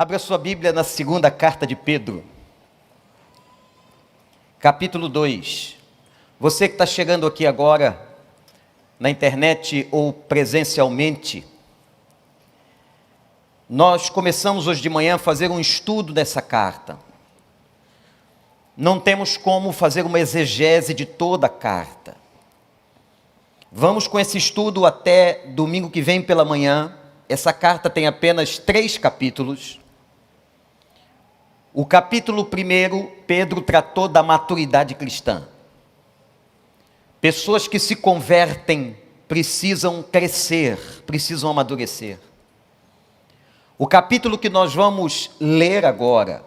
Abra sua Bíblia na segunda carta de Pedro, capítulo 2. Você que está chegando aqui agora, na internet ou presencialmente, nós começamos hoje de manhã a fazer um estudo dessa carta. Não temos como fazer uma exegese de toda a carta. Vamos com esse estudo até domingo que vem pela manhã. Essa carta tem apenas 3 capítulos. O capítulo 1, Pedro tratou da maturidade cristã. Pessoas que se convertem precisam crescer, precisam amadurecer. O capítulo que nós vamos ler agora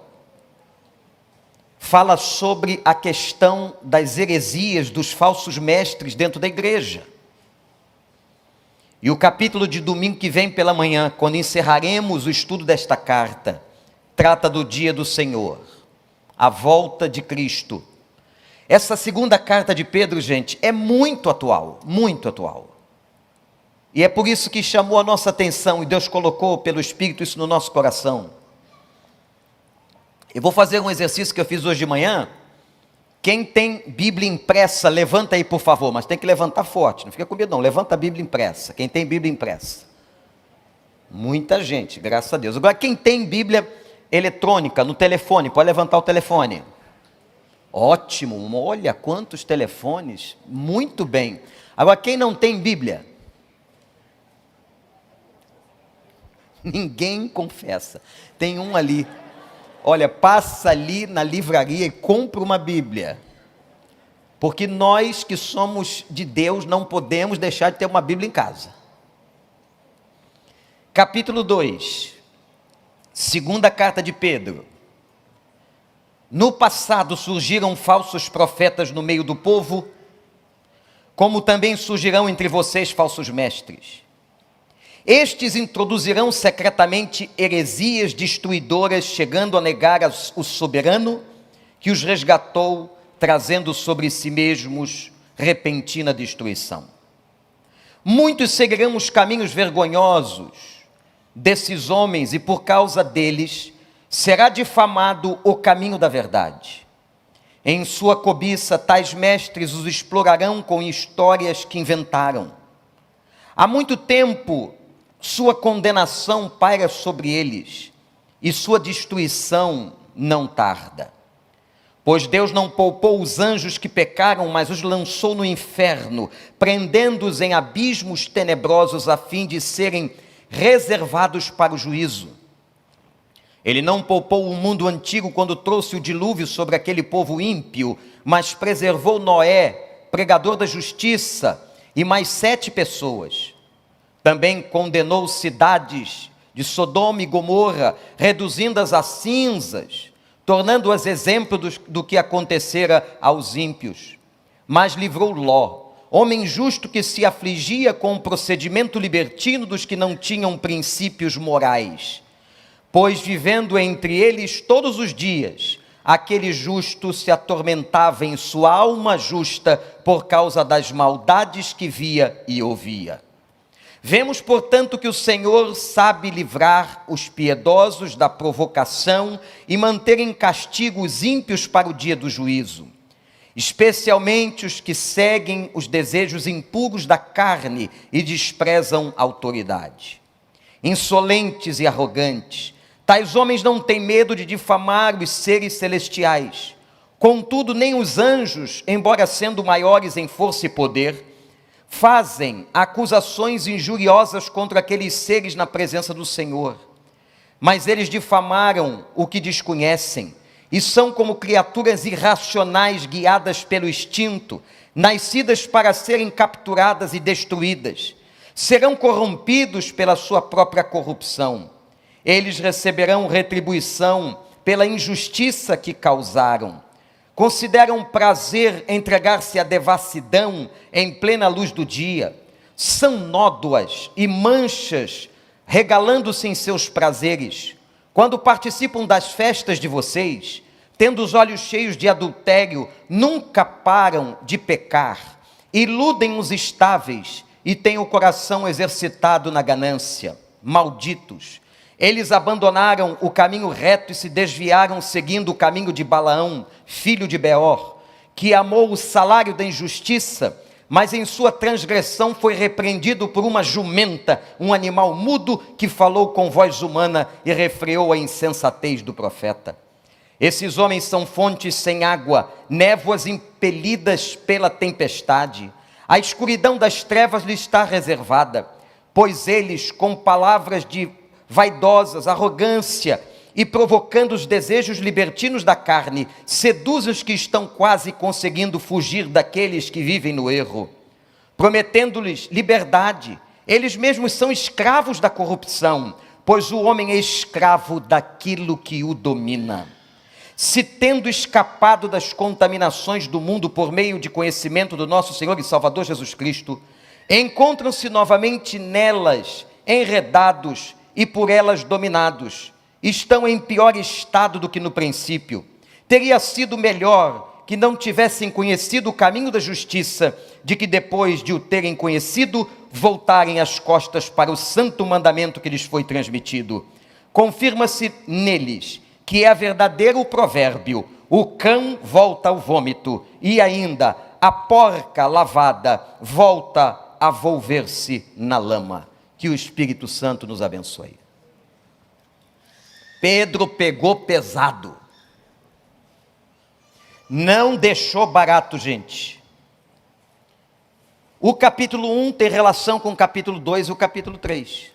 fala sobre a questão das heresias, dos falsos mestres dentro da igreja. E o capítulo de domingo que vem pela manhã, quando encerraremos o estudo desta carta, trata do dia do Senhor, a volta de Cristo. Essa segunda carta de Pedro, gente, é muito atual, muito atual. E é por isso que chamou a nossa atenção e Deus colocou pelo Espírito isso no nosso coração. Eu vou fazer um exercício que eu fiz hoje de manhã. Quem tem Bíblia impressa, levanta aí por favor, mas tem que levantar forte, não fica com medo não, levanta a Bíblia impressa, quem tem Bíblia impressa. Muita gente, graças a Deus. Agora quem tem Bíblia eletrônica, no telefone, pode levantar o telefone. Ótimo, olha quantos telefones, muito bem. Agora quem não tem Bíblia? Ninguém confessa, tem um ali. Olha, passa ali na livraria e compra uma Bíblia. Porque nós que somos de Deus não podemos deixar de ter uma Bíblia em casa. Capítulo 2, segunda carta de Pedro. No passado surgiram falsos profetas no meio do povo, como também surgirão entre vocês falsos mestres. Estes introduzirão secretamente heresias destruidoras, chegando a negar o soberano que os resgatou, trazendo sobre si mesmos repentina destruição. Muitos seguirão os caminhos vergonhosos desses homens e por causa deles será difamado o caminho da verdade. Em sua cobiça, tais mestres os explorarão com histórias que inventaram. Há muito tempo sua condenação paira sobre eles, e sua destruição não tarda. Pois Deus não poupou os anjos que pecaram, mas os lançou no inferno, prendendo-os em abismos tenebrosos, a fim de serem reservados para o juízo. Ele não poupou o mundo antigo quando trouxe o dilúvio sobre aquele povo ímpio, mas preservou Noé, pregador da justiça, e mais 7 pessoas. Também condenou cidades de Sodoma e Gomorra, reduzindo-as a cinzas, tornando-as exemplo do que acontecera aos ímpios. Mas livrou Ló, homem justo que se afligia com o procedimento libertino dos que não tinham princípios morais. Pois vivendo entre eles todos os dias, aquele justo se atormentava em sua alma justa por causa das maldades que via e ouvia. Vemos, portanto, que o Senhor sabe livrar os piedosos da provocação e manter em castigo os ímpios para o dia do juízo, especialmente os que seguem os desejos impuros da carne e desprezam a autoridade. Insolentes e arrogantes, tais homens não têm medo de difamar os seres celestiais. Contudo, nem os anjos, embora sendo maiores em força e poder, fazem acusações injuriosas contra aqueles seres na presença do Senhor. Mas eles difamaram o que desconhecem, e são como criaturas irracionais guiadas pelo instinto, nascidas para serem capturadas e destruídas. Serão corrompidos pela sua própria corrupção. Eles receberão retribuição pela injustiça que causaram. Consideram prazer entregar-se à devassidão em plena luz do dia. São nódoas e manchas, regalando-se em seus prazeres. Quando participam das festas de vocês, tendo os olhos cheios de adultério, nunca param de pecar. Iludem os estáveis e têm o coração exercitado na ganância. Malditos! Eles abandonaram o caminho reto e se desviaram seguindo o caminho de Balaão, filho de Beor, que amou o salário da injustiça, mas em sua transgressão foi repreendido por uma jumenta, um animal mudo que falou com voz humana e refreou a insensatez do profeta. Esses homens são fontes sem água, névoas impelidas pela tempestade. A escuridão das trevas lhes está reservada, pois eles, com palavras de vaidosas, arrogância e provocando os desejos libertinos da carne, seduzem os que estão quase conseguindo fugir daqueles que vivem no erro. Prometendo-lhes liberdade, eles mesmos são escravos da corrupção, pois o homem é escravo daquilo que o domina. Se tendo escapado das contaminações do mundo por meio de conhecimento do nosso Senhor e Salvador Jesus Cristo, encontram-se novamente nelas, enredados e por elas dominados, estão em pior estado do que no princípio. Teria sido melhor que não tivessem conhecido o caminho da justiça, de que depois de o terem conhecido, voltarem as costas para o santo mandamento que lhes foi transmitido. Confirma-se neles que é verdadeiro o provérbio: o cão volta ao vômito, e ainda a porca lavada volta a volver-se na lama. Que o Espírito Santo nos abençoe. Pedro pegou pesado. Não deixou barato, gente. O capítulo 1 tem relação com o capítulo 2 e o capítulo 3.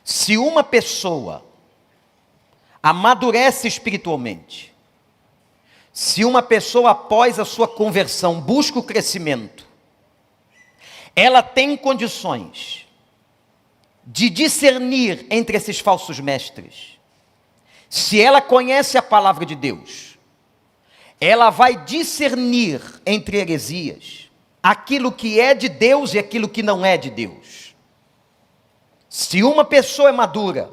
Se uma pessoa amadurece espiritualmente, se uma pessoa após a sua conversão busca o crescimento, ela tem condições de discernir entre esses falsos mestres. Se ela conhece a palavra de Deus, ela vai discernir entre heresias, aquilo que é de Deus e aquilo que não é de Deus. Se uma pessoa é madura,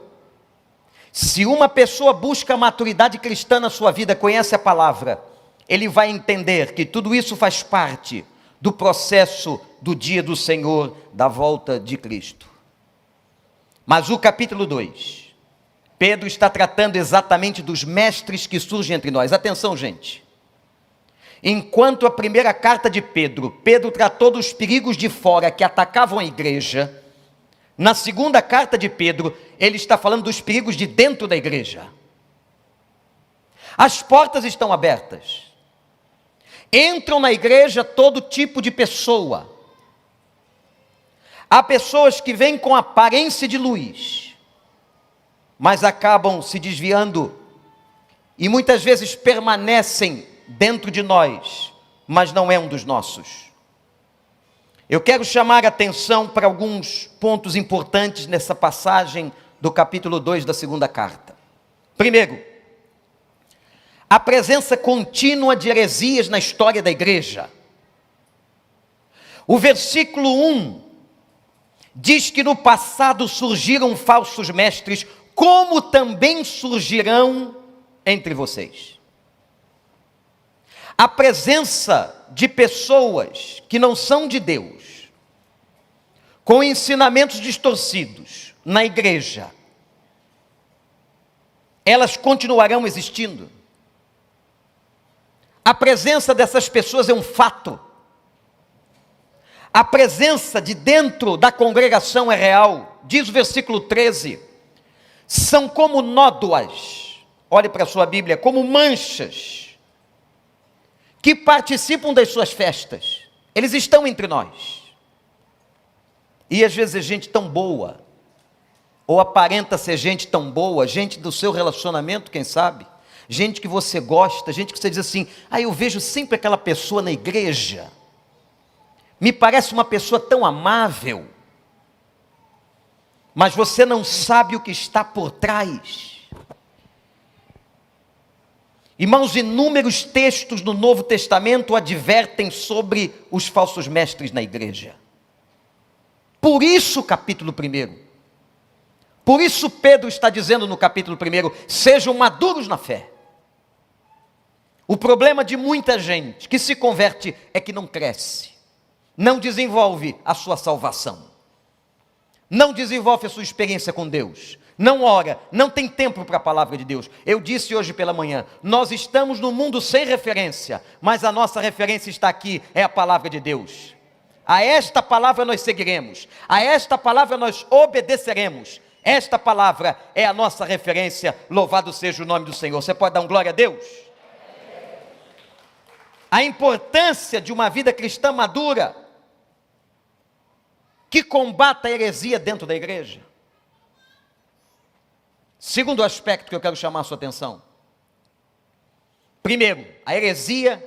se uma pessoa busca a maturidade cristã na sua vida, conhece a palavra, ele vai entender que tudo isso faz parte do processo do dia do Senhor, da volta de Cristo. Mas o capítulo 2, Pedro está tratando exatamente dos mestres que surgem entre nós. Atenção, gente. Enquanto a primeira carta de Pedro tratou dos perigos de fora que atacavam a igreja, na segunda carta de Pedro, ele está falando dos perigos de dentro da igreja. As portas estão abertas. Entram na igreja todo tipo de pessoa. Há pessoas que vêm com aparência de luz, mas acabam se desviando e muitas vezes permanecem dentro de nós, mas não é um dos nossos. Eu quero chamar a atenção para alguns pontos importantes nessa passagem do capítulo 2 da segunda carta. Primeiro, a presença contínua de heresias na história da igreja. O versículo 1 diz que no passado surgiram falsos mestres, como também surgirão entre vocês. A presença de pessoas que não são de Deus, com ensinamentos distorcidos na igreja, elas continuarão existindo. A presença dessas pessoas é um fato. A presença de dentro da congregação é real. Diz o versículo 13: são como nódoas, olhe para a sua Bíblia, como manchas, que participam das suas festas. Eles estão entre nós. E às vezes é gente tão boa, ou aparenta ser gente tão boa, gente do seu relacionamento, quem sabe, gente que você gosta, gente que você diz assim: eu vejo sempre aquela pessoa na igreja, me parece uma pessoa tão amável, mas você não sabe o que está por trás. Irmãos, inúmeros textos do Novo Testamento advertem sobre os falsos mestres na igreja. Por isso, capítulo 1. Por isso Pedro está dizendo no capítulo 1, sejam maduros na fé. O problema de muita gente que se converte é que não cresce, não desenvolve a sua salvação. não desenvolve a sua experiência com Deus, não ora, não tem tempo para a palavra de Deus. Eu disse hoje pela manhã, nós estamos num mundo sem referência, mas a nossa referência está aqui, é a palavra de Deus. A esta palavra nós seguiremos, a esta palavra nós obedeceremos. Esta palavra é a nossa referência, louvado seja o nome do Senhor. Você pode dar um glória a Deus? A importância de uma vida cristã madura, que combata a heresia dentro da igreja. Segundo aspecto que eu quero chamar a sua atenção. Primeiro, a heresia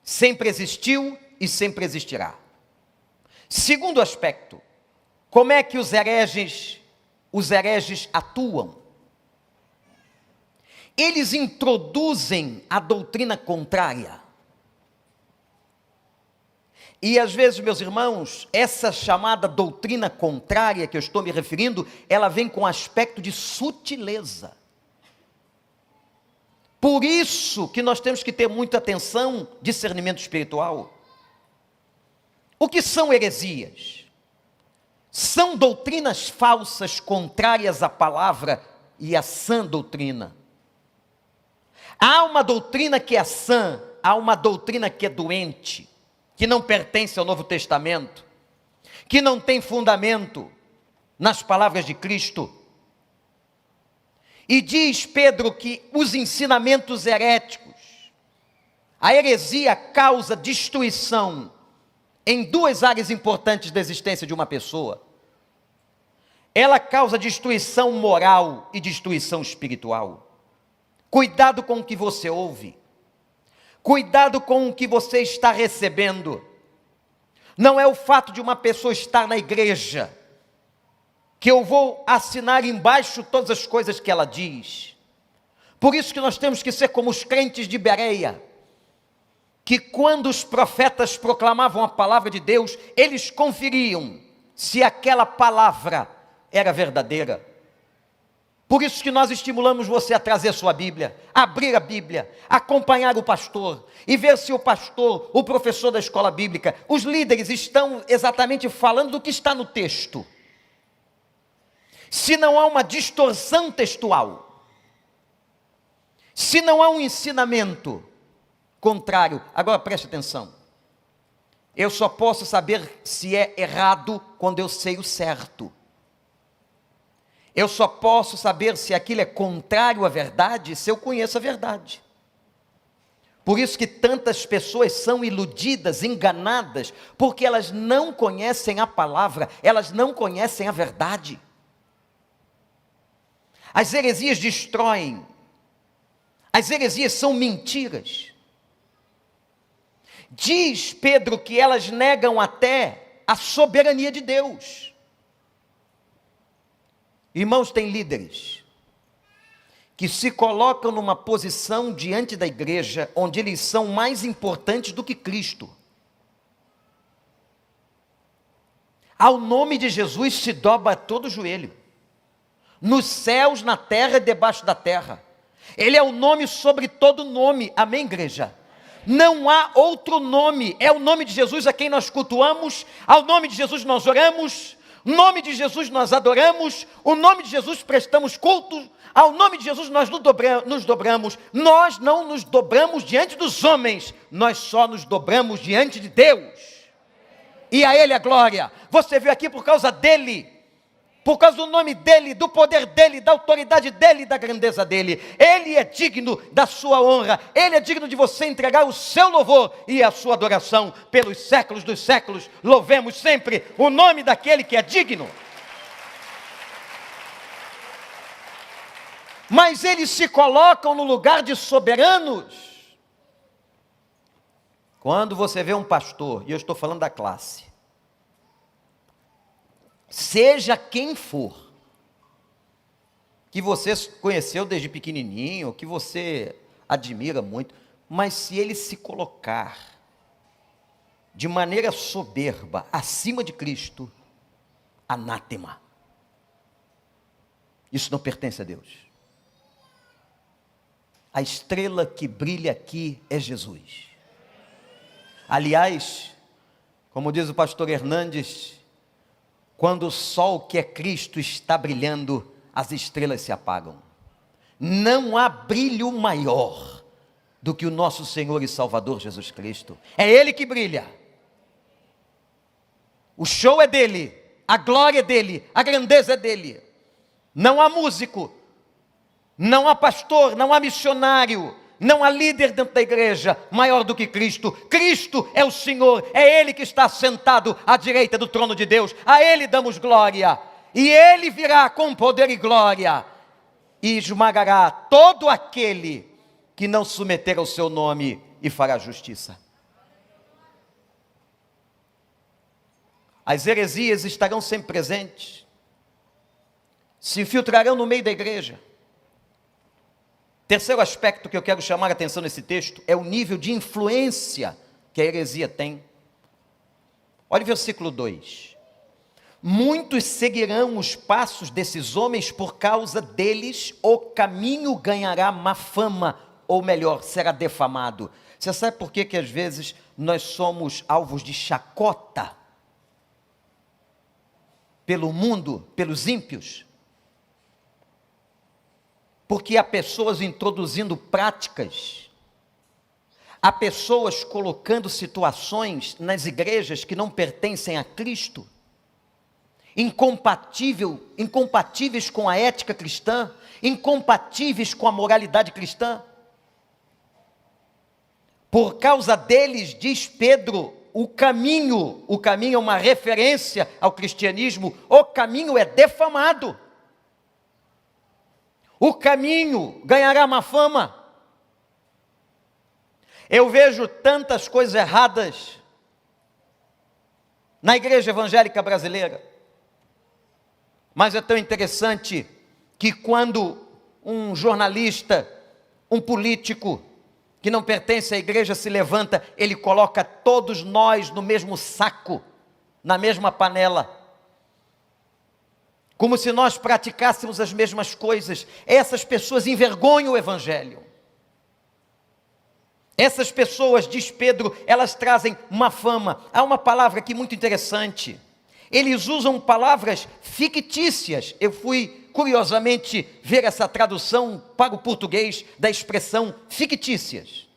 sempre existiu e sempre existirá. Segundo aspecto, como é que os hereges atuam? Eles introduzem a doutrina contrária. E às vezes, meus irmãos, essa chamada doutrina contrária que eu estou me referindo, ela vem com aspecto de sutileza. Por isso que nós temos que ter muita atenção, discernimento espiritual. O que são heresias? São doutrinas falsas contrárias à palavra e à sã doutrina. Há uma doutrina que é sã, há uma doutrina que é doente, que não pertence ao Novo Testamento, que não tem fundamento nas palavras de Cristo. E diz Pedro que os ensinamentos heréticos, a heresia causa destruição em duas áreas importantes da existência de uma pessoa. Ela causa destruição moral e destruição espiritual. Cuidado com o que você ouve. Cuidado com o que você está recebendo. Não é o fato de uma pessoa estar na igreja que eu vou assinar embaixo todas as coisas que ela diz. Por isso que nós temos que ser como os crentes de Bereia, que quando os profetas proclamavam a palavra de Deus, eles conferiam se aquela palavra era verdadeira. Por isso que nós estimulamos você a trazer a sua Bíblia, abrir a Bíblia, acompanhar o pastor e ver se o pastor, o professor da escola bíblica, os líderes estão exatamente falando do que está no texto. Se não há uma distorção textual, se não há um ensinamento contrário. Agora preste atenção, eu só posso saber se é errado quando eu sei o certo. Eu só posso saber se aquilo é contrário à verdade se eu conheço a verdade. Por isso que tantas pessoas são iludidas, enganadas, porque elas não conhecem a palavra, elas não conhecem a verdade. As heresias destroem, as heresias são mentiras. Diz Pedro que elas negam até a soberania de Deus. Irmãos, tem líderes que se colocam numa posição diante da igreja, onde eles são mais importantes do que Cristo. Ao nome de Jesus se dobra todo o joelho, nos céus, na terra e debaixo da terra. Ele é o nome sobre todo nome, amém, igreja? Não há outro nome, é o nome de Jesus a quem nós cultuamos, ao nome de Jesus nós oramos, no nome de Jesus nós adoramos, o nome de Jesus prestamos culto, ao nome de Jesus nós nos dobramos. Nós não nos dobramos diante dos homens, nós só nos dobramos diante de Deus, e a Ele a glória. Você veio aqui por causa dEle, por causa do nome dEle, do poder dEle, da autoridade dEle, da grandeza dEle. Ele é digno da sua honra, Ele é digno de você entregar o seu louvor e a sua adoração pelos séculos dos séculos. Louvemos sempre o nome daquele que é digno. Mas eles se colocam no lugar de soberanos. Quando você vê um pastor, e eu estou falando da classe, seja quem for, que você conheceu desde pequenininho, que você admira muito, mas se ele se colocar de maneira soberba acima de Cristo, anátema. Isso não pertence a Deus. A estrela que brilha aqui é Jesus. Aliás, como diz o pastor Hernandes, Quando o sol que é Cristo está brilhando, as estrelas se apagam. Não há brilho maior do que o nosso Senhor e Salvador Jesus Cristo. É Ele que brilha. O show é dele, a glória é dele, a grandeza é dele. Não há músico, não há pastor, não há missionário, não há líder dentro da igreja maior do que Cristo. Cristo é o Senhor, é Ele que está sentado à direita do trono de Deus. A Ele damos glória, e Ele virá com poder e glória, e esmagará todo aquele que não submeter ao seu nome, e fará justiça. As heresias estarão sempre presentes, se infiltrarão no meio da igreja. Terceiro aspecto que eu quero chamar a atenção nesse texto é o nível de influência que a heresia tem. Olha o versículo 2. Muitos seguirão os passos desses homens, por causa deles o caminho ganhará má fama, ou melhor, será defamado. Você sabe por que às vezes nós somos alvos de chacota pelo mundo, pelos ímpios? Porque há pessoas introduzindo práticas, há pessoas colocando situações nas igrejas que não pertencem a Cristo, incompatíveis com a ética cristã, incompatíveis com a moralidade cristã. Por causa deles, diz Pedro, o caminho é uma referência ao cristianismo, o caminho é defamado. O caminho ganhará má fama. Eu vejo tantas coisas erradas na igreja evangélica brasileira, mas é tão interessante que quando um jornalista, um político que não pertence à igreja se levanta, ele coloca todos nós no mesmo saco, na mesma panela, como se nós praticássemos as mesmas coisas. Essas pessoas envergonham o evangelho. Essas pessoas, diz Pedro, elas trazem uma fama. Há uma palavra aqui muito interessante. Eles usam palavras fictícias. Eu fui, curiosamente, ver essa tradução para o português da expressão fictícias.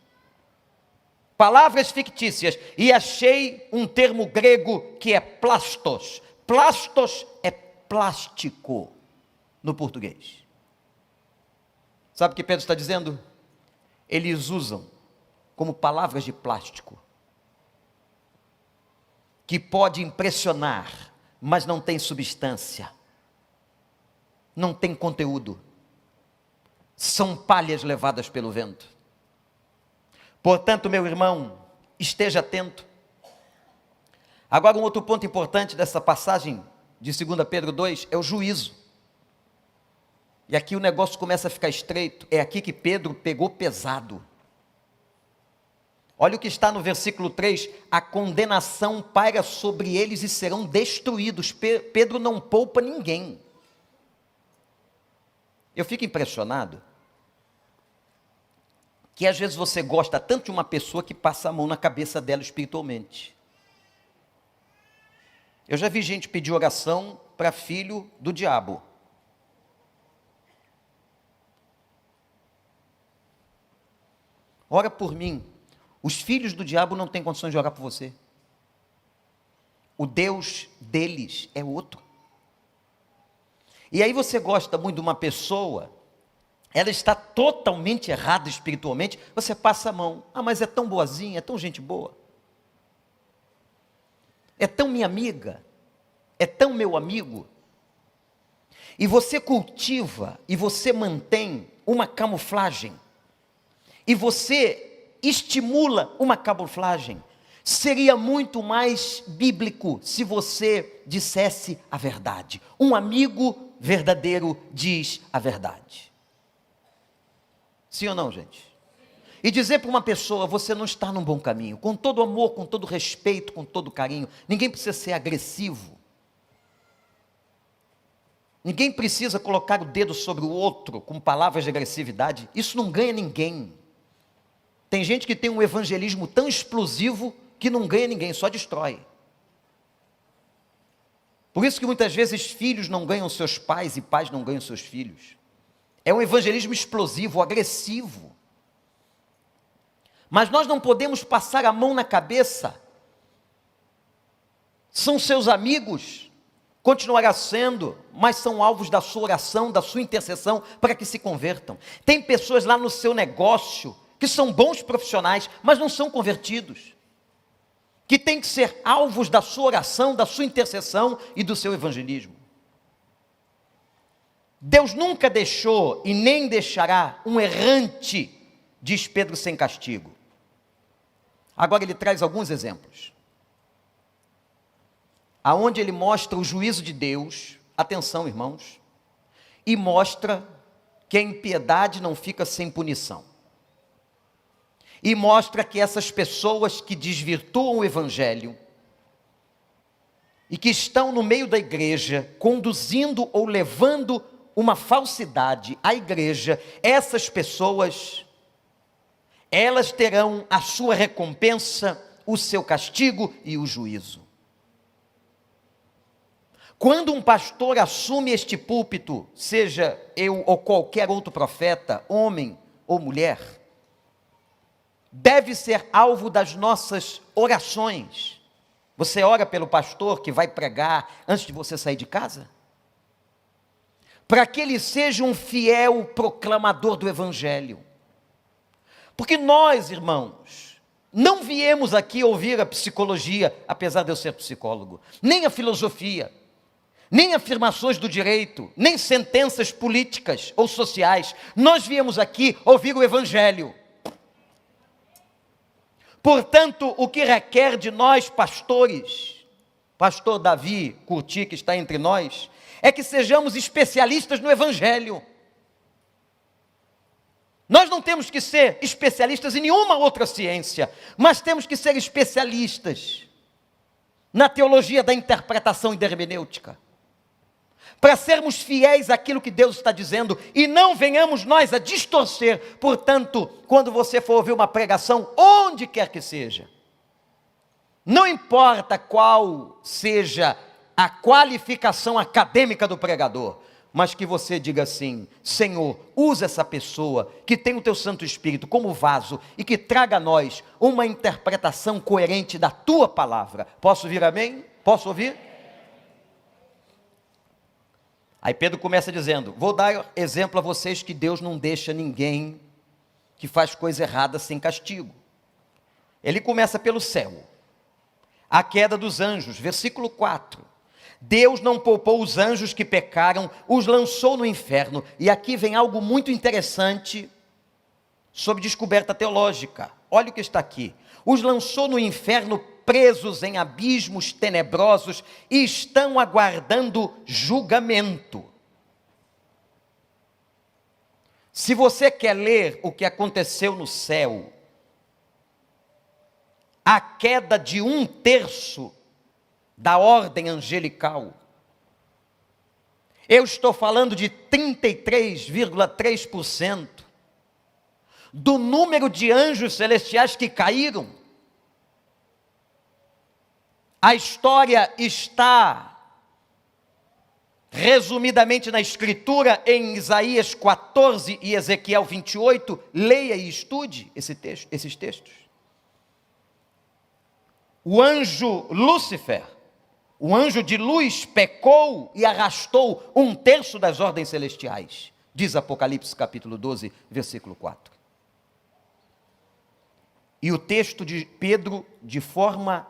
Palavras fictícias. E achei um termo grego que é plastos. Plastos é plástico no português. Sabe o que Pedro está dizendo? Eles usam como palavras de plástico, que pode impressionar, mas não tem substância, não tem conteúdo, são palhas levadas pelo vento. Portanto, meu irmão, esteja atento. Agora, um outro ponto importante dessa passagem de 2 Pedro 2 é o juízo. E aqui o negócio começa a ficar estreito. É aqui que Pedro pegou pesado. Olha o que está no versículo 3: a condenação paira sobre eles e serão destruídos. Pedro não poupa ninguém. Eu fico impressionado que às vezes você gosta tanto de uma pessoa que passa a mão na cabeça dela espiritualmente. Eu já vi gente pedir oração para filho do diabo. Ora por mim. Os filhos do diabo não têm condições de orar por você. O Deus deles é outro. E aí você gosta muito de uma pessoa, ela está totalmente errada espiritualmente, você passa a mão. Ah, mas é tão boazinha, é tão gente boa. É tão minha amiga, é tão meu amigo. E você cultiva, e você mantém uma camuflagem, e você estimula uma camuflagem. Seria muito mais bíblico se você dissesse a verdade. Um amigo verdadeiro diz a verdade. Sim ou não, gente? E dizer para uma pessoa: você não está num bom caminho, com todo amor, com todo respeito, com todo carinho. Ninguém precisa ser agressivo. Ninguém precisa colocar o dedo sobre o outro com palavras de agressividade. Isso não ganha ninguém. Tem gente que tem um evangelismo tão explosivo que não ganha ninguém, só destrói. Por isso que muitas vezes filhos não ganham seus pais e pais não ganham seus filhos. É um evangelismo explosivo, agressivo. Mas nós não podemos passar a mão na cabeça. São seus amigos, continuará sendo, mas são alvos da sua oração, da sua intercessão, para que se convertam. Tem pessoas lá no seu negócio, que são bons profissionais, mas não são convertidos. Que têm que ser alvos da sua oração, da sua intercessão e do seu evangelismo. Deus nunca deixou e nem deixará um errante, diz Pedro, sem castigo. Agora ele traz alguns exemplos. Aonde ele mostra o juízo de Deus, atenção irmãos, e mostra que a impiedade não fica sem punição. E mostra que essas pessoas que desvirtuam o evangelho e que estão no meio da igreja, conduzindo ou levando uma falsidade à igreja, essas pessoas, elas terão a sua recompensa, o seu castigo e o juízo. Quando um pastor assume este púlpito, seja eu ou qualquer outro profeta, homem ou mulher, deve ser alvo das nossas orações. Você ora pelo pastor que vai pregar antes de você sair de casa? Para que ele seja um fiel proclamador do evangelho. Porque nós, irmãos, não viemos aqui ouvir a psicologia, apesar de eu ser psicólogo, nem a filosofia, nem afirmações do direito, nem sentenças políticas ou sociais. Nós viemos aqui ouvir o evangelho. Portanto, o que requer de nós, pastores, pastor Davi Curti, que está entre nós, é que sejamos especialistas no evangelho. Nós não temos que ser especialistas em nenhuma outra ciência, mas temos que ser especialistas na teologia da interpretação e da hermenêutica, para sermos fiéis àquilo que Deus está dizendo, e não venhamos nós a distorcer. Portanto, quando você for ouvir uma pregação, onde quer que seja, não importa qual seja a qualificação acadêmica do pregador, mas que você diga assim: Senhor, usa essa pessoa que tem o teu Santo Espírito como vaso e que traga a nós uma interpretação coerente da tua palavra. Posso ouvir amém? Posso ouvir? Aí Pedro começa dizendo: vou dar exemplo a vocês que Deus não deixa ninguém que faz coisa errada sem castigo. Ele começa pelo céu, a queda dos anjos, versículo 4. Deus não poupou os anjos que pecaram, os lançou no inferno. E aqui vem algo muito interessante sobre descoberta teológica. Olha o que está aqui: os lançou no inferno, presos em abismos tenebrosos, e estão aguardando julgamento. Se você quer ler o que aconteceu no céu, a queda de 1/3 da ordem angelical, eu estou falando de 33,3% do número de anjos celestiais que caíram. A história está resumidamente na Escritura, em Isaías 14 e Ezequiel 28, leia e estude esses textos. O anjo Lúcifer, o anjo de luz, pecou e arrastou 1/3 das ordens celestiais, diz Apocalipse capítulo 12, versículo 4. E o texto de Pedro, de forma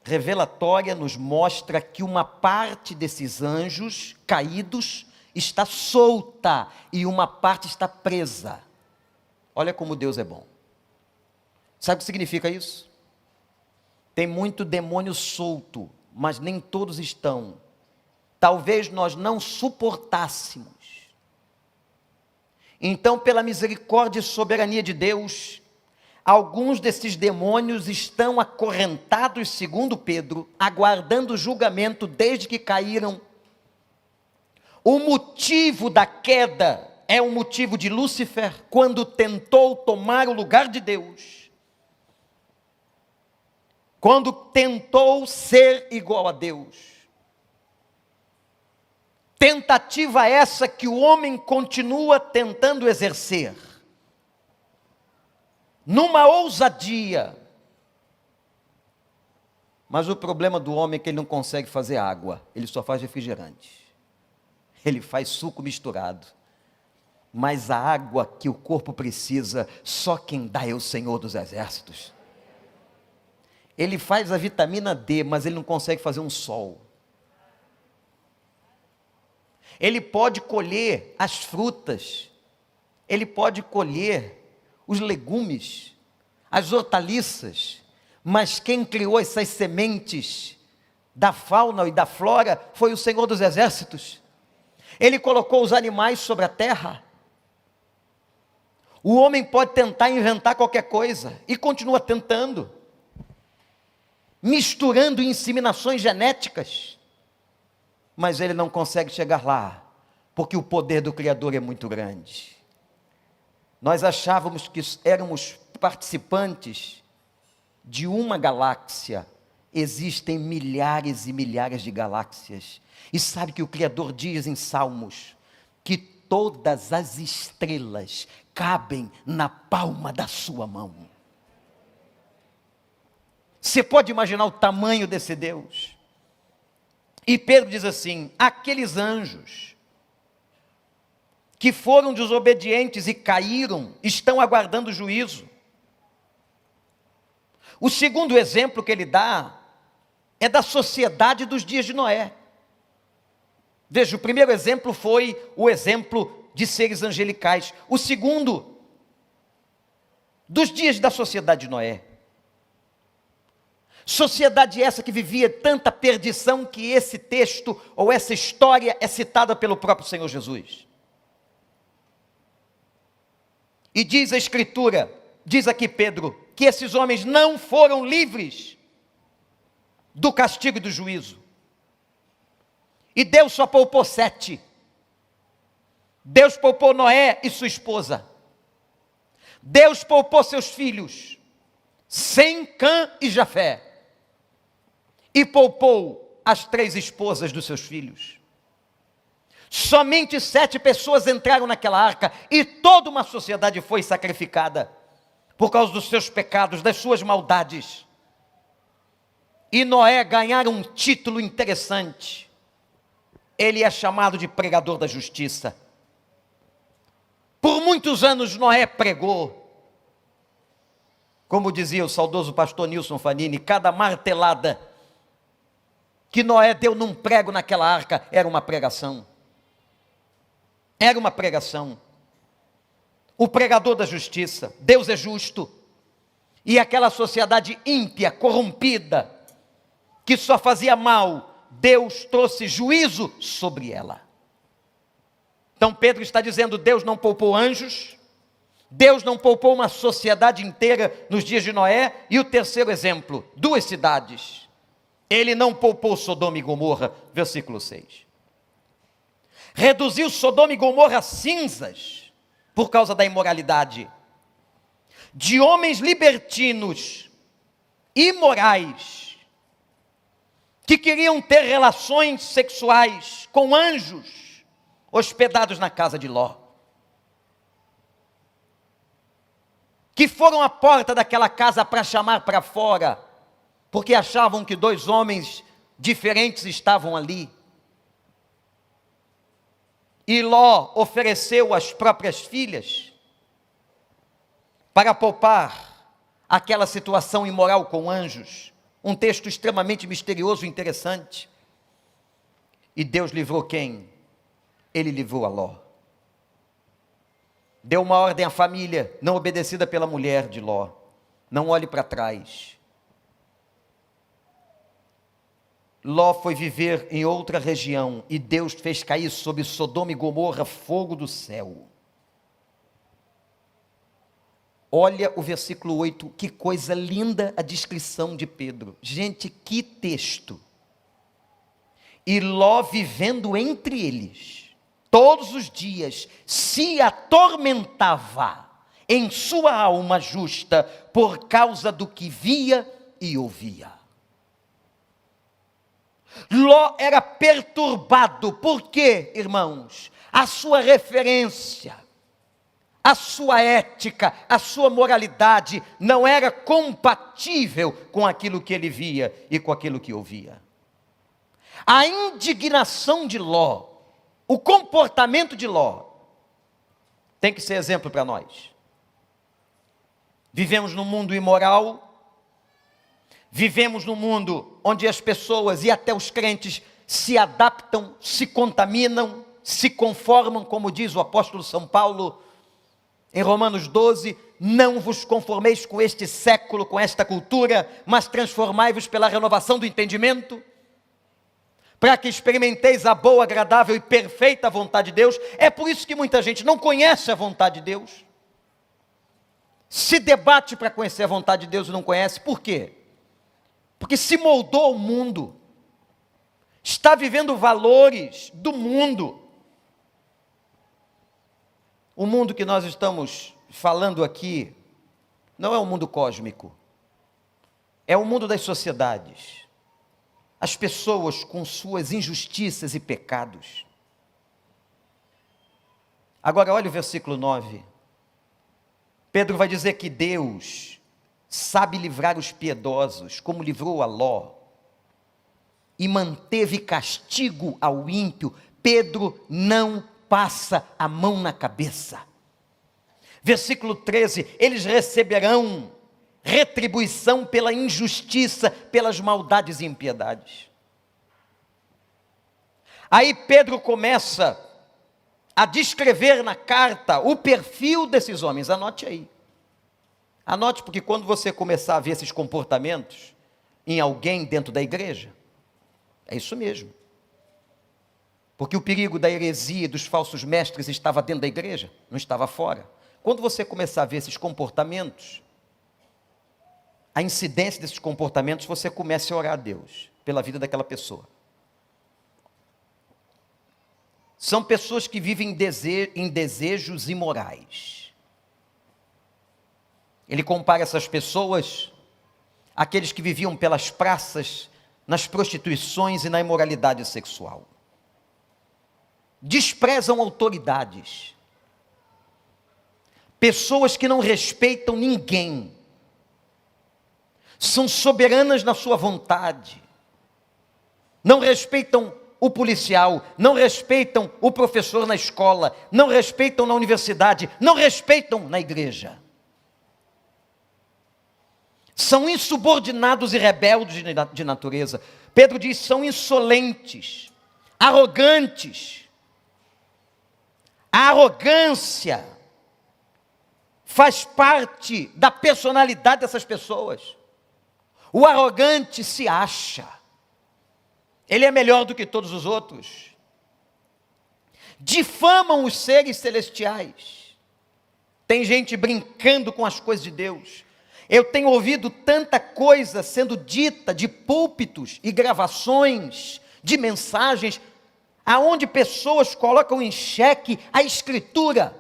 revelatória, nos mostra que uma parte desses anjos caídos está solta e uma parte está presa. Olha como Deus é bom. Sabe o que significa isso? Tem muito demônio solto, mas nem todos estão. Talvez nós não suportássemos. Então, pela misericórdia e soberania de Deus, alguns desses demônios estão acorrentados, segundo Pedro, aguardando julgamento desde que caíram. O motivo da queda é o motivo de Lúcifer, quando tentou tomar o lugar de Deus. Quando tentou ser igual a Deus. Tentativa essa que o homem continua tentando exercer, numa ousadia. Mas o problema do homem é que ele não consegue fazer água, ele só faz refrigerante. Ele faz suco misturado. Mas a água que o corpo precisa, só quem dá é o Senhor dos Exércitos. Ele faz a vitamina D, mas ele não consegue fazer um sol. Ele pode colher as frutas, ele pode colher os legumes, as hortaliças, mas quem criou essas sementes da fauna e da flora foi o Senhor dos Exércitos. Ele colocou os animais sobre a terra. O homem pode tentar inventar qualquer coisa, e continua tentando, misturando inseminações genéticas, mas ele não consegue chegar lá, porque o poder do Criador é muito grande. Nós achávamos que éramos participantes de uma galáxia, existem milhares e milhares de galáxias, e sabe que o Criador diz em Salmos, que todas as estrelas cabem na palma da sua mão. Você pode imaginar o tamanho desse Deus? E Pedro diz assim: aqueles anjos que foram desobedientes e caíram, estão aguardando o juízo. O segundo exemplo que ele dá é da sociedade dos dias de Noé. Veja, o primeiro exemplo foi o exemplo de seres angelicais. O segundo, dos dias da sociedade de Noé. Sociedade essa que vivia tanta perdição que esse texto ou essa história é citada pelo próprio Senhor Jesus. E diz a Escritura, diz aqui Pedro, que esses homens não foram livres do castigo e do juízo. E Deus só poupou 7. Deus poupou Noé e sua esposa. Deus poupou seus filhos, Sem, Cã e Jafé. E poupou as 3 esposas dos seus filhos. Somente 7 pessoas entraram naquela arca, e toda uma sociedade foi sacrificada, por causa dos seus pecados, das suas maldades. E Noé ganhara um título interessante. Ele é chamado de pregador da justiça. Por muitos anos Noé pregou. Como dizia o saudoso pastor Nilson Fanini, cada martelada que Noé deu num prego naquela arca era uma pregação. Era uma pregação. O pregador da justiça. Deus é justo. E aquela sociedade ímpia, corrompida, que só fazia mal, Deus trouxe juízo sobre ela. Então Pedro está dizendo, Deus não poupou anjos, Deus não poupou uma sociedade inteira nos dias de Noé. E o terceiro exemplo, 2 cidades. Ele não poupou Sodoma e Gomorra, versículo 6. Reduziu Sodoma e Gomorra a cinzas, por causa da imoralidade, de homens libertinos, imorais, que queriam ter relações sexuais com anjos, hospedados na casa de Ló, que foram à porta daquela casa para chamar para fora, porque achavam que 2 homens diferentes estavam ali. E Ló ofereceu as próprias filhas para poupar aquela situação imoral com anjos. Um texto extremamente misterioso e interessante. E Deus livrou quem? Ele livrou a Ló. Deu uma ordem à família, não obedecida pela mulher de Ló: não olhe para trás. Ló foi viver em outra região, e Deus fez cair sobre Sodoma e Gomorra fogo do céu. Olha o versículo 8, que coisa linda a descrição de Pedro. Gente, que texto. E Ló, vivendo entre eles, todos os dias, se atormentava em sua alma justa, por causa do que via e ouvia. Ló era perturbado. Por quê, irmãos? A sua referência, a sua ética, a sua moralidade não era compatível com aquilo que ele via e com aquilo que ouvia. A indignação de Ló, o comportamento de Ló, tem que ser exemplo para nós. Vivemos num mundo imoral, vivemos num mundo onde as pessoas e até os crentes se adaptam, se contaminam, se conformam, como diz o apóstolo São Paulo, em Romanos 12, não vos conformeis com este século, com esta cultura, mas transformai-vos pela renovação do entendimento, para que experimenteis a boa, agradável e perfeita vontade de Deus. É por isso que muita gente não conhece a vontade de Deus, se debate para conhecer a vontade de Deus e não conhece. Por quê? Porque se moldou ao mundo, está vivendo valores do mundo. O mundo que nós estamos falando aqui não é um mundo cósmico, é o mundo das sociedades. As pessoas com suas injustiças e pecados. Agora olha o versículo 9. Pedro vai dizer que Deus sabe livrar os piedosos, como livrou a Ló, e manteve castigo ao ímpio. Pedro não passa a mão na cabeça. Versículo 13, eles receberão retribuição pela injustiça, pelas maldades e impiedades. Aí Pedro começa a descrever na carta o perfil desses homens. Anote aí. Anote, porque quando você começar a ver esses comportamentos em alguém dentro da igreja, é isso mesmo. Porque o perigo da heresia e dos falsos mestres estava dentro da igreja, não estava fora. Quando você começar a ver esses comportamentos, a incidência desses comportamentos, você comece a orar a Deus pela vida daquela pessoa. São pessoas que vivem em desejos imorais. Ele compara essas pessoas àqueles que viviam pelas praças, nas prostituições e na imoralidade sexual. Desprezam autoridades. Pessoas que não respeitam ninguém. São soberanas na sua vontade. Não respeitam o policial, não respeitam o professor na escola, não respeitam na universidade, não respeitam na igreja. São insubordinados e rebeldes de natureza. Pedro diz, são insolentes, arrogantes. A arrogância faz parte da personalidade dessas pessoas. O arrogante se acha. Ele é melhor do que todos os outros. Difamam os seres celestiais. Tem gente brincando com as coisas de Deus. Eu tenho ouvido tanta coisa sendo dita de púlpitos e gravações, de mensagens, aonde pessoas colocam em xeque a Escritura,